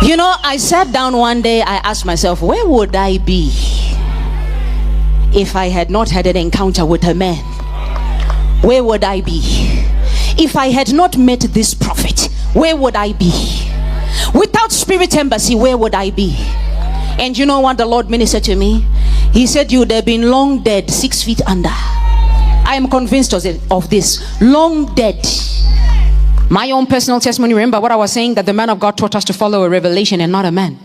You know, I sat down one day, I asked myself, where would I be if I had not had an encounter with a man? Where would I be if I had not met this prophet? Where would I be? Without Spirit Embassy, where would I be? And you know what the Lord ministered to me? He said, you would have been long dead, 6 feet under. I am convinced of this. Long dead. My own personal testimony, remember what I was saying, that the man of God taught us to follow a revelation and not a man.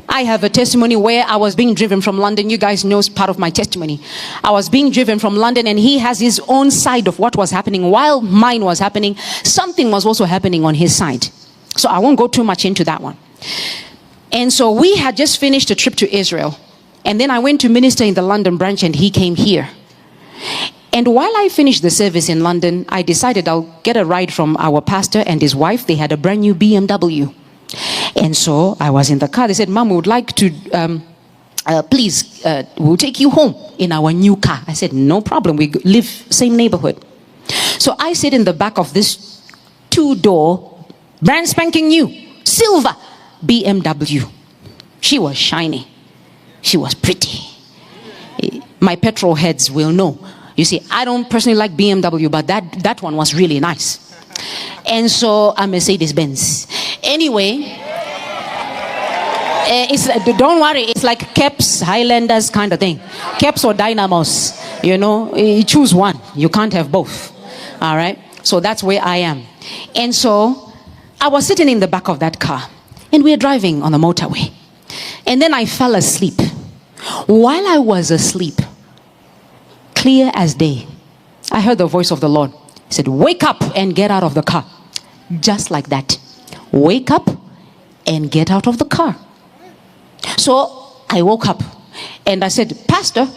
I have a testimony where I was being driven from London. You guys know part of my testimony. I was being driven from London, and he has his own side of what was happening. While mine was happening, something was also happening on his side. So I won't go too much into that one. And so we had just finished a trip to Israel. And then I went to minister in the London branch, and he came here. And while I finished the service in London, I decided I'll get a ride from our pastor and his wife. They had a brand new BMW. And so I was in the car. They said, Mom, we would like to, please, we'll take you home in our new car. I said, no problem. We live same neighborhood. So I sit in the back of this 2-door, brand spanking new, silver BMW. She was shiny. She was pretty. My petrol heads will know. You see, I don't personally like BMW, but that one was really nice. And so a Mercedes-Benz. Anyway, don't worry, it's like Caps, Highlanders kind of thing. Caps or Dynamos, you know, you choose one. You can't have both. All right? So that's where I am. And so I was sitting in the back of that car, and we were driving on the motorway. And then I fell asleep. While I was asleep, clear as day, I heard the voice of the Lord. He said, wake up and get out of the car. Just like that. Wake up and get out of the car. So I woke up and I said, Pastor,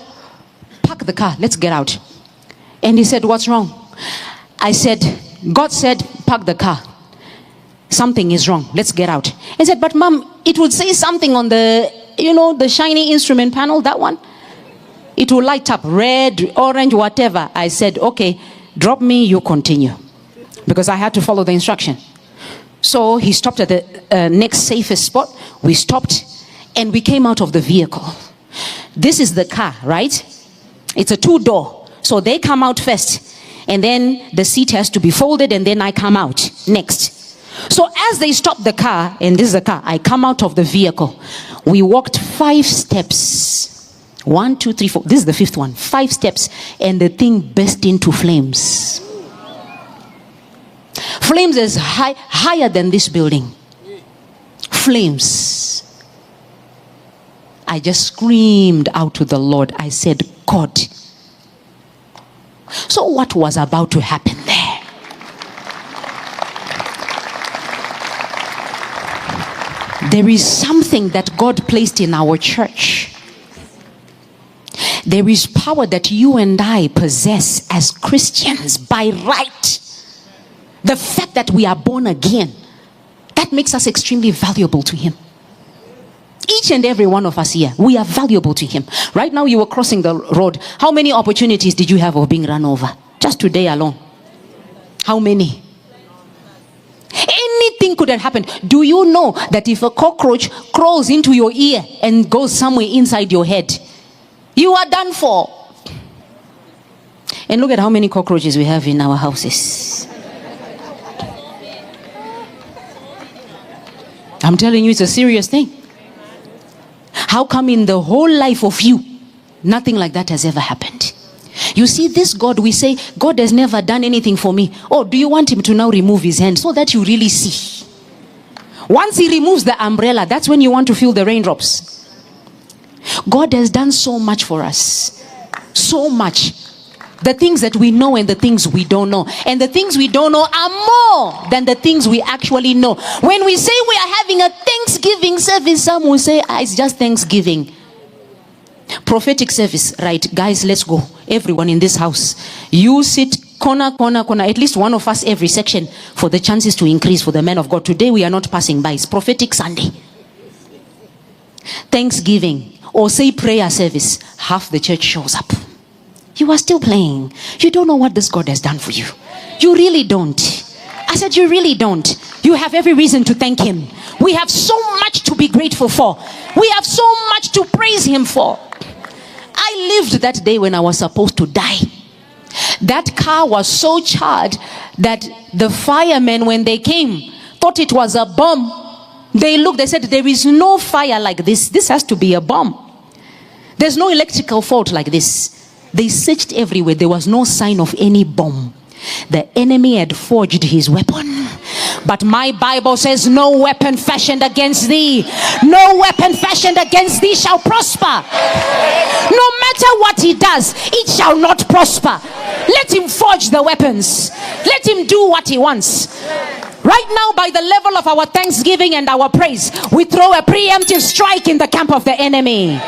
park the car. Let's get out. And he said, what's wrong? I said, God said, park the car. Something is wrong. Let's get out. He said, but Mom, it would say something on the, you know, the shiny instrument panel, that one. It will light up red, orange, whatever. I said, okay, drop me, you continue. Because I had to follow the instruction. So he stopped at the next safest spot. We stopped and we came out of the vehicle. This is the car, right? It's a 2-door. So they come out first. And then the seat has to be folded, and then I come out next. So as they stop the car, and this is the car, I come out of the vehicle. We walked 5 steps. 1, 2, 3, 4. This is the 5th one. 5 steps, and the thing burst into flames. Flames is higher than this building. Flames. I just screamed out to the Lord. I said, God. So what was about to happen there? There is something that God placed in our church. There is power that you and I possess as Christians by right. The fact that we are born again, that makes us extremely valuable to Him. Each and every one of us here, we are valuable to Him. Right now you were crossing the road. How many opportunities did you have of being run over? Just today alone. How many? Anything could have happened. Do you know that if a cockroach crawls into your ear and goes somewhere inside your head, you are done for? And look at how many cockroaches we have in our houses. I'm telling you, it's a serious thing. How come in the whole life of you, nothing like that has ever happened? You see, this God, we say, God has never done anything for me. Oh, do you want Him to now remove His hand so that you really see? Once He removes the umbrella, that's when you want to feel the raindrops. God has done so much for us. So much. The things that we know and the things we don't know. And the things we don't know are more than the things we actually know. When we say we are having a Thanksgiving service, some will say, it's just Thanksgiving. Prophetic service, right? Guys, let's go. Everyone in this house. You sit corner, corner, corner. At least one of us every section for the chances to increase for the men of God. Today we are not passing by. It's Prophetic Sunday. Thanksgiving. Or say prayer service. Half the church shows up. You are still playing. You don't know what this God has done for you. You really don't. I said, you really don't. You have every reason to thank him. We have so much to be grateful for. We have so much to praise him for. I lived that day when I was supposed to die. That car was so charred that the firemen, when they came, thought it was a bomb. They looked, they said, there is no fire like this. This has to be a bomb. There's no electrical fault like this. They searched everywhere. There was no sign of any bomb. The enemy had forged his weapon. But my Bible says, no weapon fashioned against thee, no weapon fashioned against thee shall prosper. No matter what he does, it shall not prosper. Let him forge the weapons. Let him do what he wants. Right now, by the level of our thanksgiving and our praise, we throw a preemptive strike in the camp of the enemy.